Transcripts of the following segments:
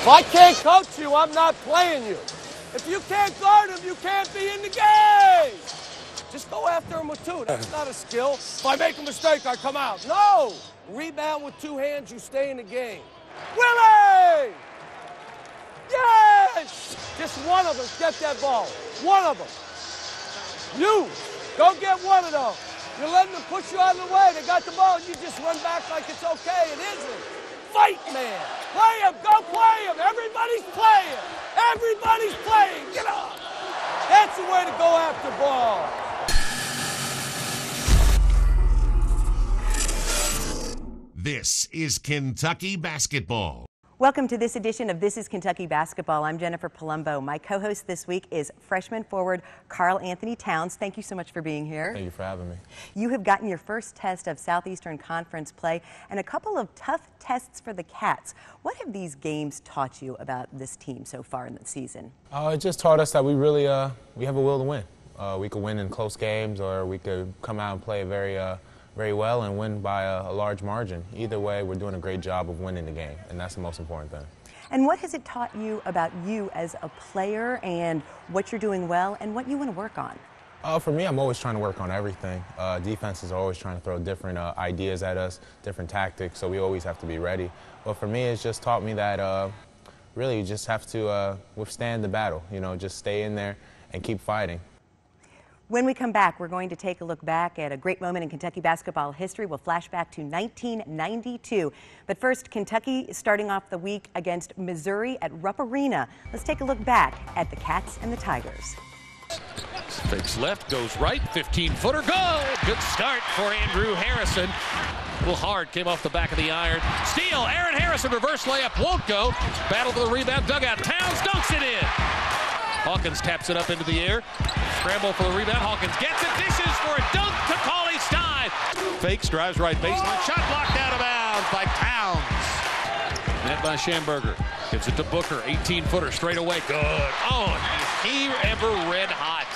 If I can't coach you, I'm not playing you. If you can't guard him, you can't be in the game. Just go after him with two. That's not a skill. If I make a mistake, I come out. No! Rebound with two hands, you stay in the game. Willie! Yes! Just one of us get that ball. One of them. You, go get one of those. You're letting them push you out of the way. They got the ball. You just run back like it's okay. It isn't. Fight, man. Play him. Go play him. Everybody's playing. Everybody's playing. Get up. That's the way to go after ball. This is Kentucky basketball. Welcome to this edition of This is Kentucky Basketball. I'm Jennifer Palumbo. My co-host this week is freshman forward Karl Anthony Towns. Thank you so much for being here. Thank you for having me. You have gotten your first test of Southeastern Conference play and a couple of tough tests for the Cats. What have these games taught you about this team so far in the season? It just taught us that we really we have a will to win. We could win in close games, or we could come out and play very well and win by a large margin. Either way, we're doing a great job of winning the game, and that's the most important thing. And what has it taught you about you as a player and what you're doing well and what you want to work on? For me, I'm always trying to work on everything. Defenses are always trying to throw different ideas at us, different tactics, so we always have to be ready. But for me, it's just taught me that really you just have to withstand the battle, just stay in there and keep fighting. When we come back, we're going to take a look back at a great moment in Kentucky basketball history. We'll flash back to 1992. But first, Kentucky starting off the week against Missouri at Rupp Arena. Let's take a look back at the Cats and the Tigers. Fakes left, goes right, 15-footer, go! Good start for Andrew Harrison. A little hard, came off the back of the iron. Steal, Aaron Harrison, reverse layup, won't go. Battle for the rebound, dugout, Towns dunks it in. Hawkins taps it up into the air. Scramble for the rebound. Hawkins gets it, dishes for a dunk to Cauley Stein. Fakes, drives right baseline. Shot blocked out of bounds by Towns. Net by Schamberger. Gives it to Booker. 18-footer straight away. Good. Oh, is he ever red hot?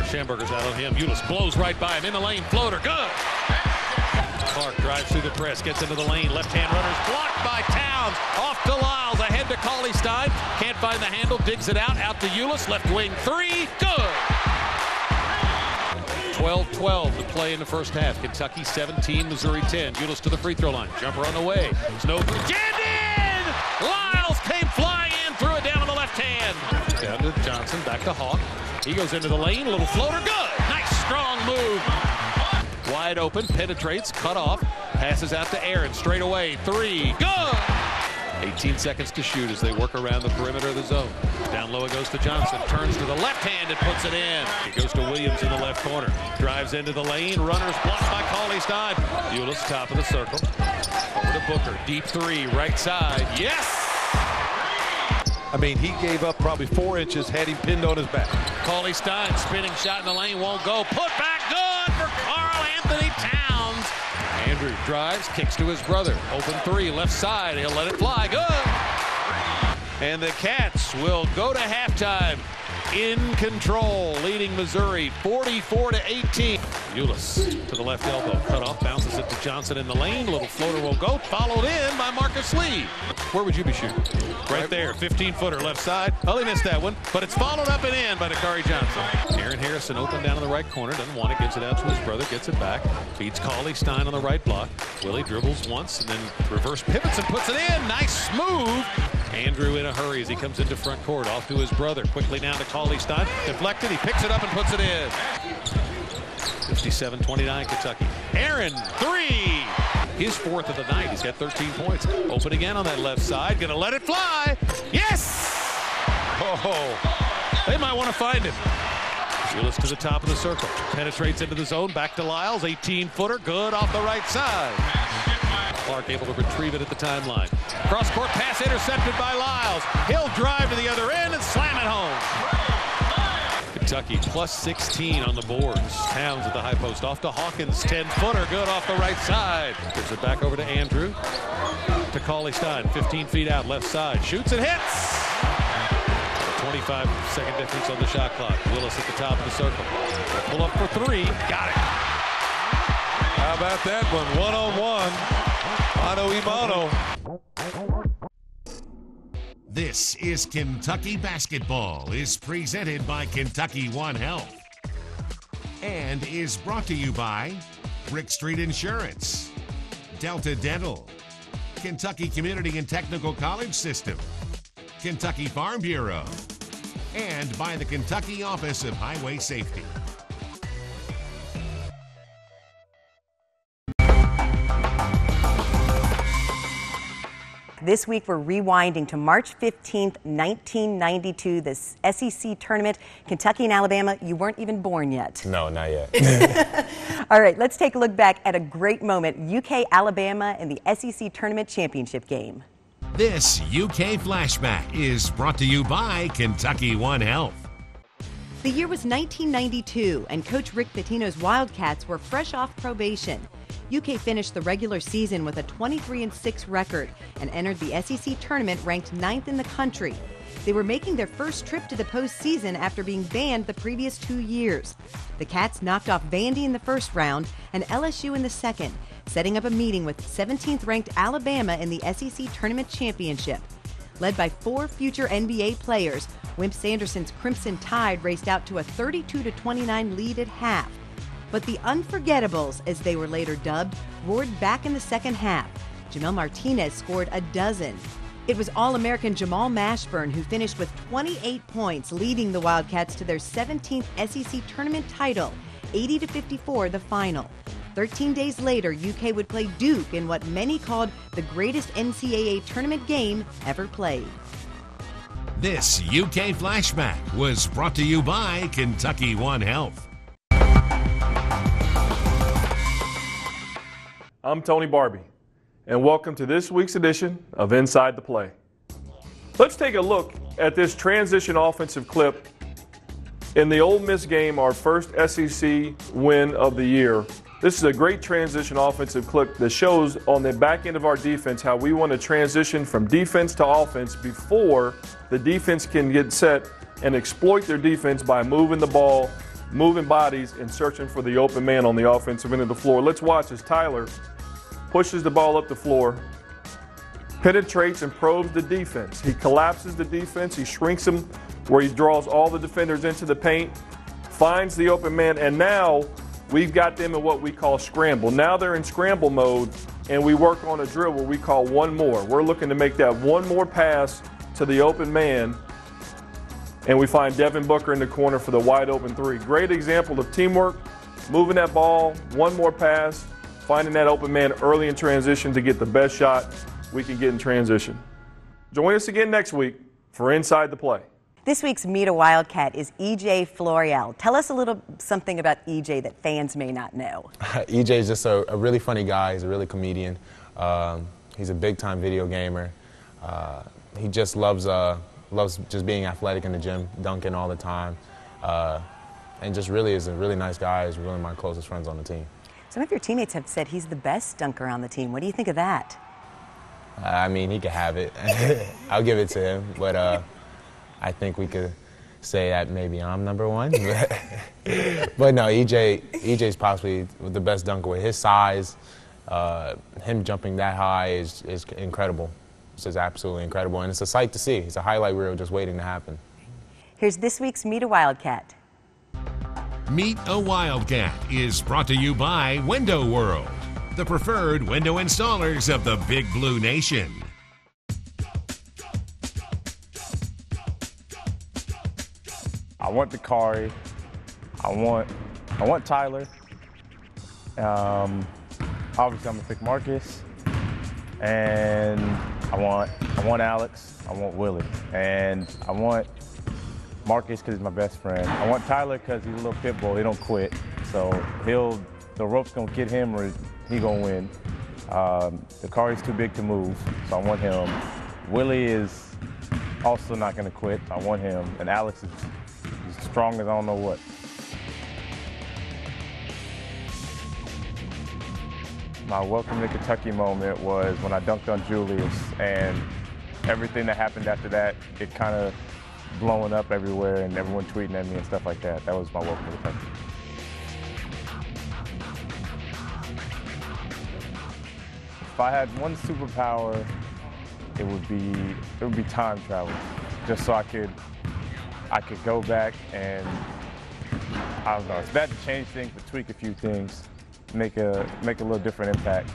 Schamberger's out on him. Ulis blows right by him. In the lane. Floater. Good. Clark drives through the press, gets into the lane. Left-hand runners blocked by Towns. Off to Lyles, ahead to Cauley Stein. Can't find the handle, digs it out to Ulis. Left wing three, good. 12-12 to play in the first half. Kentucky 17, Missouri 10. Ulis to the free throw line. Jumper on the way. Snow jammed in! Lyles came flying in, threw it down on the left hand. Down to Johnson, back to Hawk. He goes into the lane, little floater, good. Nice strong move. Wide open, penetrates, cut off, passes out to Aaron, straight away, three, good! 18 seconds to shoot as they work around the perimeter of the zone. Down low it goes to Johnson, turns to the left hand and puts it in. It goes to Williams in the left corner. Drives into the lane, runners blocked by Cauley Stein. Ulis, top of the circle. Over to Booker, deep three, right side, yes! I mean, he gave up probably 4 inches, had him pinned on his back. Cauley Stein, spinning shot in the lane, won't go. Put back, good for Karl Anthony Towns. Andrew drives, kicks to his brother. Open three, left side, he'll let it fly, good. And the Cats will go to halftime in control, leading Missouri 44-18. Ulis to the left elbow, cut off, bounces it to Johnson in the lane. Little floater will go, followed in by Marcus Lee. Where would you be shooting? Right there, 15-footer left side. Oh, he missed that one, but it's followed up and in by Dakari Johnson. Aaron Harrison open down in the right corner, doesn't want it, gives it out to his brother, gets it back. Beats Cauley Stein on the right block. Willie dribbles once and then reverse pivots and puts it in. Nice move. Andrew in a hurry as he comes into front court, off to his brother, quickly down to Cauley Stein. Deflected, he picks it up and puts it in. 57-29 Kentucky. Aaron, three. His fourth of the night. He's got 13 points. Open again on that left side. Gonna let it fly. Yes! Oh, they might want to find him. Ulis to the top of the circle. Penetrates into the zone. Back to Lyles. 18-footer. Good off the right side. Clark able to retrieve it at the timeline. Cross-court pass intercepted by Lyles. He'll drive to the other end and slam it home. Kentucky plus 16 on the boards. Towns at the high post. Off to Hawkins. 10-footer. Good off the right side. Gives it back over to Andrew. To Cauley Stein. 15 feet out. Left side. Shoots and hits. 25-second difference on the shot clock. Willis at the top of the circle. Pull up for three. Got it. How about that one? One-on-one. Mano y mano. This is Kentucky Basketball is presented by Kentucky One Health and is brought to you by Brick Street Insurance, Delta Dental, Kentucky Community and Technical College System, Kentucky Farm Bureau, and by the Kentucky Office of Highway Safety. This week, we're rewinding to March 15th, 1992, this SEC tournament. Kentucky and Alabama, you weren't even born yet. No, not yet. All right, let's take a look back at a great moment, UK-Alabama in the SEC tournament championship game. This UK Flashback is brought to you by Kentucky One Health. The year was 1992, and Coach Rick Pitino's Wildcats were fresh off probation. UK finished the regular season with a 23-6 record and entered the SEC tournament ranked 9th in the country. They were making their first trip to the postseason after being banned the previous 2 years. The Cats knocked off Vandy in the first round and LSU in the second, setting up a meeting with 17th-ranked Alabama in the SEC Tournament Championship. Led by 4 future NBA players, Wimp Sanderson's Crimson Tide raced out to a 32-29 lead at half. But the Unforgettables, as they were later dubbed, roared back in the second half. Jamel Martinez scored a dozen. It was All-American Jamal Mashburn who finished with 28 points, leading the Wildcats to their 17th SEC tournament title, 80-54 the final. 13 days later, UK would play Duke in what many called the greatest NCAA tournament game ever played. This UK Flashback was brought to you by Kentucky One Health. I'm Tony Barbie, and welcome to this week's edition of Inside the Play. Let's take a look at this transition offensive clip in the Ole Miss game, our first SEC win of the year. This is a great transition offensive clip that shows on the back end of our defense how we want to transition from defense to offense before the defense can get set and exploit their defense by moving the ball, moving bodies, and searching for the open man on the offensive end of the floor. Let's watch as Tyler pushes the ball up the floor, penetrates and probes the defense. He collapses the defense, he shrinks them where he draws all the defenders into the paint, finds the open man, and now we've got them in what we call scramble. Now they're in scramble mode, and we work on a drill where we call one more. We're looking to make that one more pass to the open man, and we find Devin Booker in the corner for the wide open three. Great example of teamwork, moving that ball, one more pass, finding that open man early in transition to get the best shot we can get in transition. Join us again next week for Inside the Play. This week's Meet a Wildcat is EJ Florial. Tell us a little something about EJ that fans may not know. EJ is just a really funny guy. He's a really comedian. He's a big-time video gamer. He just loves just being athletic in the gym, dunking all the time, and just really is a really nice guy. He's really my closest friends on the team. Some of your teammates have said he's the best dunker on the team. What do you think of that? I mean, he could have it. I'll give it to him, but I think we could say that maybe I'm number one. But no, EJ's possibly the best dunker with his size. Him jumping that high is incredible. It's just absolutely incredible, and it's a sight to see. It's a highlight reel just waiting to happen. Here's this week's Meet a Wildcat. Meet a Wildcat is brought to you by Window World, the preferred window installers of the Big Blue Nation. I want Dakari. I want Tyler. Obviously, I'm gonna pick Marcus, and I want Alex. I want Willie, and I want Marcus because he's my best friend. I want Tyler because he's a little pit bull. He don't quit, so the rope's gonna get him or he gonna win. Dakari's too big to move, so I want him. Willie is also not gonna quit. I want him, and Alex is strong as I don't know what. My welcome to Kentucky moment was when I dunked on Julius, and everything that happened after that, it kind of blowing up everywhere and everyone tweeting at me and stuff like that. That was my welcome to Kentucky. If I had one superpower, it would be time travel, just so I could go back and, I don't know, it's bad to change things, but tweak a few things, make a little different impact.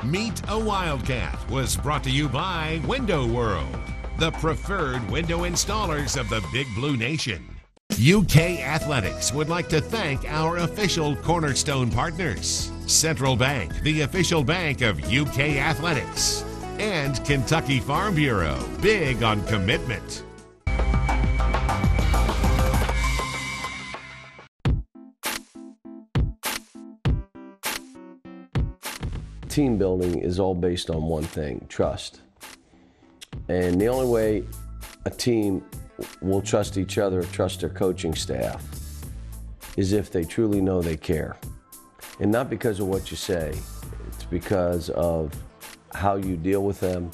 Meet a Wildcat was brought to you by Window World, the preferred window installers of the Big Blue Nation. UK Athletics would like to thank our official Cornerstone partners, Central Bank, the official bank of UK Athletics, and Kentucky Farm Bureau, big on commitment. Team building is all based on one thing: trust. And the only way a team will trust each other, trust their coaching staff, is if they truly know they care. And not because of what you say, it's because of how you deal with them,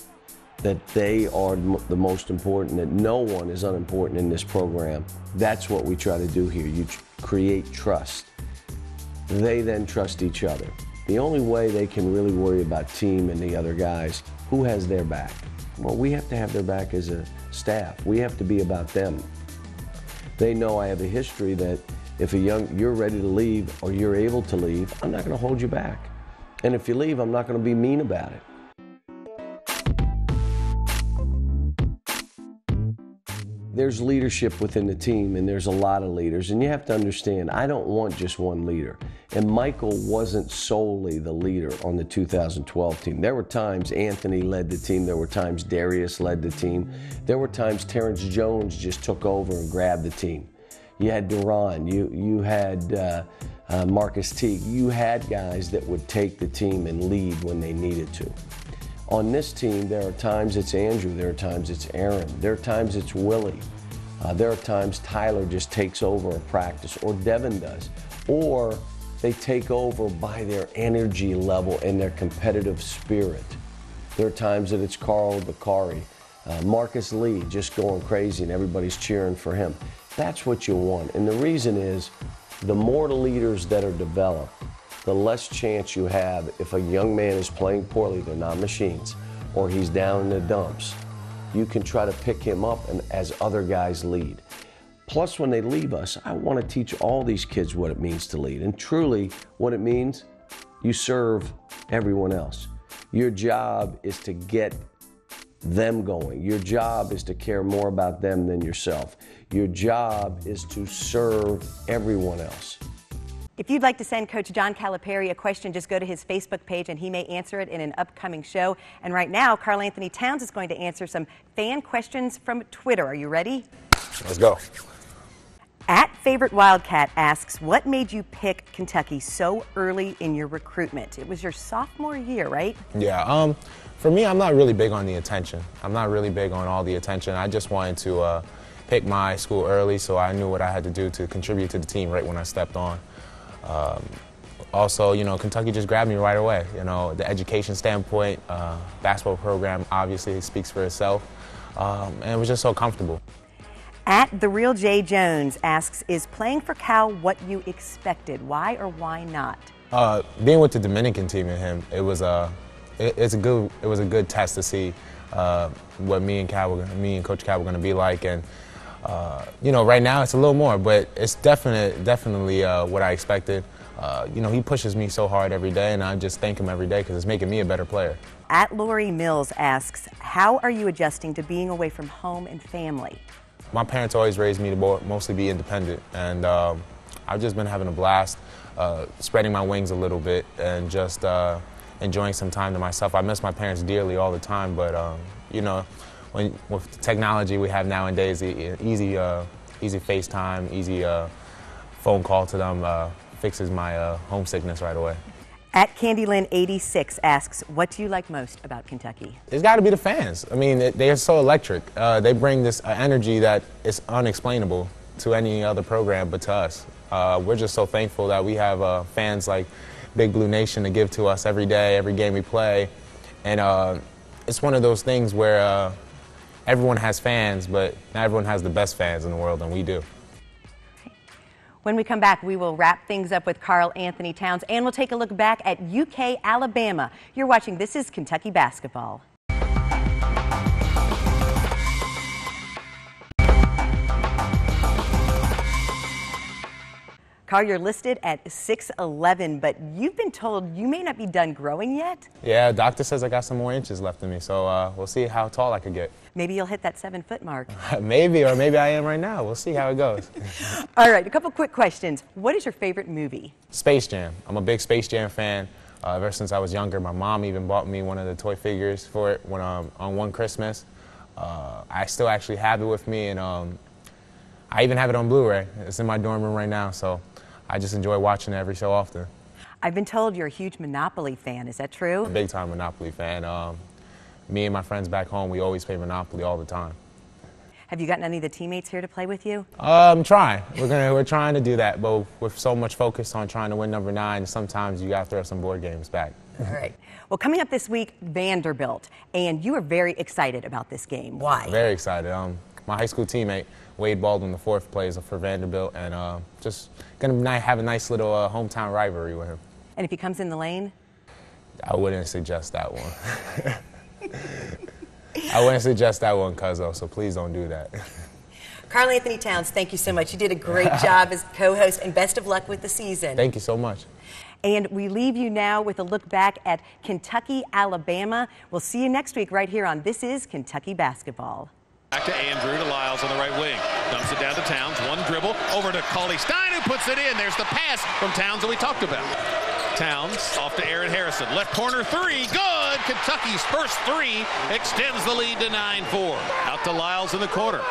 that they are the most important, that no one is unimportant in this program. That's what we try to do here. You create trust. They then trust each other. The only way they can really worry about team and the other guys, who has their back? Well, we have to have their back as a staff. We have to be about them. They know I have a history that if you're ready to leave or you're able to leave, I'm not going to hold you back. And if you leave, I'm not going to be mean about it. There's leadership within the team, and there's a lot of leaders, and you have to understand, I don't want just one leader. And Michael wasn't solely the leader on the 2012 team. There were times Anthony led the team, there were times Darius led the team, there were times Terrence Jones just took over and grabbed the team. You had Duran, you had Marcus Teague, you had guys that would take the team and lead when they needed to. On this team, there are times it's Andrew, there are times it's Aaron, there are times it's Willie. There are times Tyler just takes over a practice, or Devin does, or they take over by their energy level and their competitive spirit. There are times that it's Carl Bakari, Marcus Lee just going crazy and everybody's cheering for him. That's what you want. And the reason is, the more the leaders that are developed, the less chance you have if a young man is playing poorly, they're not machines, or he's down in the dumps. You can try to pick him up and as other guys lead. Plus, when they leave us, I want to teach all these kids what it means to lead. And truly, what it means, you serve everyone else. Your job is to get them going. Your job is to care more about them than yourself. Your job is to serve everyone else. If you'd like to send Coach John Calipari a question, just go to his Facebook page and he may answer it in an upcoming show. And right now, Karl Anthony Towns is going to answer some fan questions from Twitter. Are you ready? Let's go. @Favorite Wildcat asks, what made you pick Kentucky so early in your recruitment? It was your sophomore year, right? Yeah, for me, I'm not really big on the attention. I'm not really big on all the attention. I just wanted to pick my school early so I knew what I had to do to contribute to the team right when I stepped on. Also, you know, Kentucky just grabbed me right away. You know, the education standpoint, basketball program obviously speaks for itself, and it was just so comfortable. @TheRealJ Jones asks, is playing for Cal what you expected? Why or why not? Being with the Dominican team and him, it was a good test to see what me and Coach Cal were going to be like, and you know, right now it's a little more, but it's definitely what I expected. You know, he pushes me so hard every day, and I just thank him every day because it's making me a better player. @Lori Mills asks, how are you adjusting to being away from home and family? My parents always raised me to mostly be independent, and I've just been having a blast, spreading my wings a little bit, and just enjoying some time to myself. I miss my parents dearly all the time, but you know, with the technology we have nowadays, easy FaceTime, easy phone call to them fixes my homesickness right away. @Candylyn86 asks, what do you like most about Kentucky? It's got to be the fans. I mean, they are so electric. They bring this energy that is unexplainable to any other program but to us. We're just so thankful that we have fans like Big Blue Nation to give to us every day, every game we play. And it's one of those things where everyone has fans, but not everyone has the best fans in the world, and we do. When we come back, we will wrap things up with Karl Anthony Towns, and we'll take a look back at UK Alabama. You're watching This is Kentucky Basketball. Carl, you're listed at 6'11", but you've been told you may not be done growing yet. Yeah, doctor says I got some more inches left in me, so we'll see how tall I can get. Maybe you'll hit that 7-foot mark. Maybe, or maybe I am right now. We'll see how it goes. All right, a couple quick questions. What is your favorite movie? Space Jam. I'm a big Space Jam fan. Ever since I was younger, my mom even bought me one of the toy figures for it when on one Christmas. I still actually have it with me, and I even have it on Blu-ray. It's in my dorm room right now, so I just enjoy watching it every so often. I've been told you're a huge Monopoly fan. Is that true? A big-time Monopoly fan. Me and my friends back home, we always play Monopoly all the time. Have you gotten any of the teammates here to play with you? I'm trying. We're trying to do that, but with so much focus on trying to win number 9, sometimes you got to throw some board games back. All right. Well, coming up this week, Vanderbilt, and you are very excited about this game. Why? Very excited. My high school teammate, Wade Baldwin IV, plays for Vanderbilt, and just going to have a nice little hometown rivalry with him. And if he comes in the lane? I wouldn't suggest that one. I wouldn't suggest that one, Cuzzo, so please don't do that. Karl Anthony Towns, thank you so much. You did a great job as co-host, and best of luck with the season. Thank you so much. And we leave you now with a look back at Kentucky, Alabama. We'll see you next week right here on This Is Kentucky Basketball. Back to Andrew, to Lyles on the right wing. Dumps it down to Towns. One dribble over to Cauley-Stein, who puts it in. There's the pass from Towns that we talked about. Towns off to Aaron Harrison. Left corner three. Good. Kentucky's first three extends the lead to 9-4. Out to Lyles in the corner.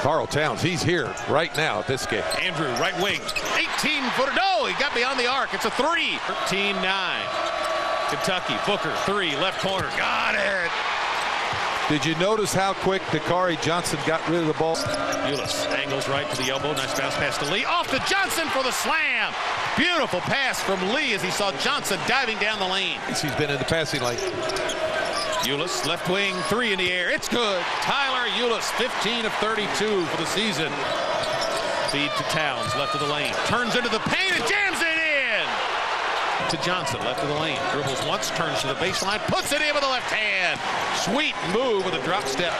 Karl Towns, he's here right now at this game. Andrew, right wing. 18-footer. No, he got beyond the arc. It's a 3. 13-9. Kentucky. Booker, 3. Left corner. Got it. Did you notice how quick Dakari Johnson got rid of the ball? Ulis angles right to the elbow. Nice bounce pass to Lee. Off to Johnson for the slam. Beautiful pass from Lee as he saw Johnson diving down the lane. He's been in the passing lane. Ulis, left wing, 3 in the air. It's good. Tyler Ulis, 15 of 32 for the season. Feed to Towns, left of the lane. Turns into the paint and jams it in. To Johnson, left of the lane. Dribbles once, turns to the baseline, puts it in with the left hand. Sweet move with a drop step.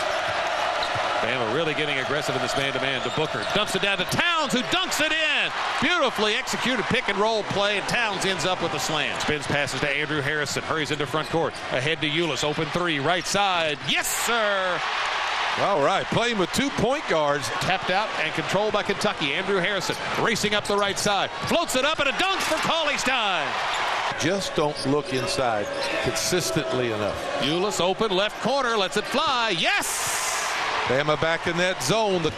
Bama really getting aggressive in this man-to-man to Booker. Dumps it down to Towns, who dunks it in. Beautifully executed pick-and-roll play, and Towns ends up with the slam. Spins passes to Andrew Harrison. Hurries into front court. Ahead to Ulis. Open 3, right side. Yes, sir. All right, playing with 2 point guards. Tapped out and controlled by Kentucky. Andrew Harrison racing up the right side. Floats it up and a dunk for Cauley-Stein. Just don't look inside consistently enough. Ulis open, left corner, lets it fly. Yes! Bama back in that zone. They're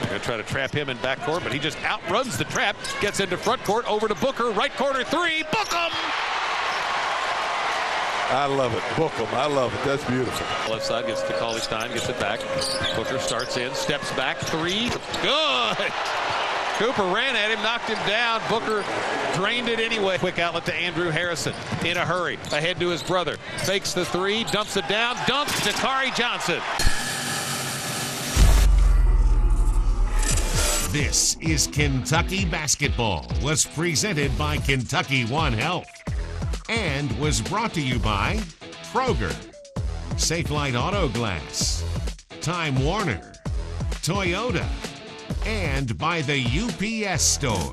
going to try to trap him in backcourt, but he just outruns the trap. Gets into front court, over to Booker. Right corner 3. Book him! I love it. Book him. I love it. That's beautiful. Left side gets to Cauley-Stein, gets it back. Booker starts in, steps back, 3. Good! Cooper ran at him, knocked him down. Booker drained it anyway. Quick outlet to Andrew Harrison. In a hurry. Ahead to his brother. Fakes the 3, dumps it down, dunks to Dakari Johnson. This is Kentucky Basketball, was presented by Kentucky One Health and was brought to you by Kroger, Safelite Auto Glass, Time Warner, Toyota, and by the UPS Store.